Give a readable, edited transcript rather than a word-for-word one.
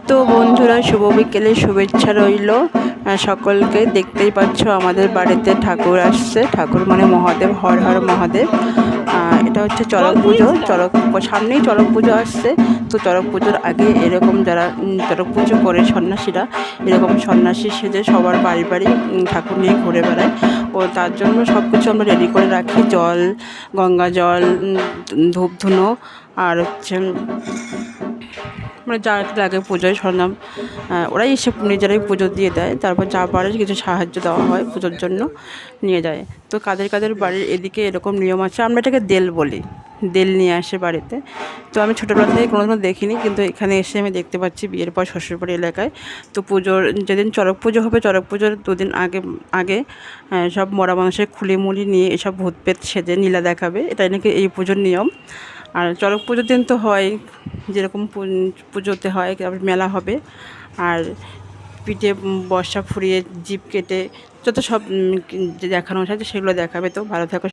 তো বন্ধুরা, শুভ বিকেলের শুভেচ্ছা রইল সকলকে। দেখতেই পাচ্ছ আমাদের বাড়িতে ঠাকুর আসছে। ঠাকুর মানে মহাদেব, হর হর মহাদেব। এটা হচ্ছে চড়ক পুজো। সামনেই চড়ক পুজো আসছে। তো চড়ক পুজোর আগে এরকম যারা চড়ক পুজো করে সন্ন্যাসীরা, এরকম সন্ন্যাসী সেজে সবার বাড়ি বাড়ি ঠাকুর নিয়ে ঘুরে বেড়ায়। ও তার জন্য সব কিছু আমরা রেডি করে রাখি। জল, গঙ্গা জল, ধূপ ধুনো, আর হচ্ছে মানে যা লাগে পুজোয় সরঞ্জাম, ওরাই এসে নিজেরাই পুজো দিয়ে দেয়। তারপর যা পারে কিছু সাহায্য দেওয়া হয় পুজোর জন্য, নিয়ে যায়। তো কাদের কাদের বাড়ির এদিকে এরকম নিয়ম আছে, আমরা এটাকে দেল বলি। দেল নিয়ে আসে বাড়িতে। তো আমি ছোটোবেলা থেকে কোনোদিনও দেখিনি, কিন্তু এখানে এসে আমি দেখতে পাচ্ছি বিয়ের পর শ্বশুরবাড়ি এলাকায়। তো পুজোর যেদিন চড়ক পুজো হবে, চড়ক পুজোর দুদিন আগে আগে সব মরা মানুষের খুলি মুলি নিয়ে এসব ভূত পেত সেজে নীলা দেখাবে। এটাই নাকি এই পুজোর নিয়ম। আর চড়ক পুজোর দিন তো হয় যেরকম পুজোতে হয়, তারপর মেলা হবে। আর পিঠে বর্ষা ফুরিয়ে জিপ কেটে যত সব যে দেখানো হয়েছে সেগুলো দেখাবে। তো ভালো থাকো।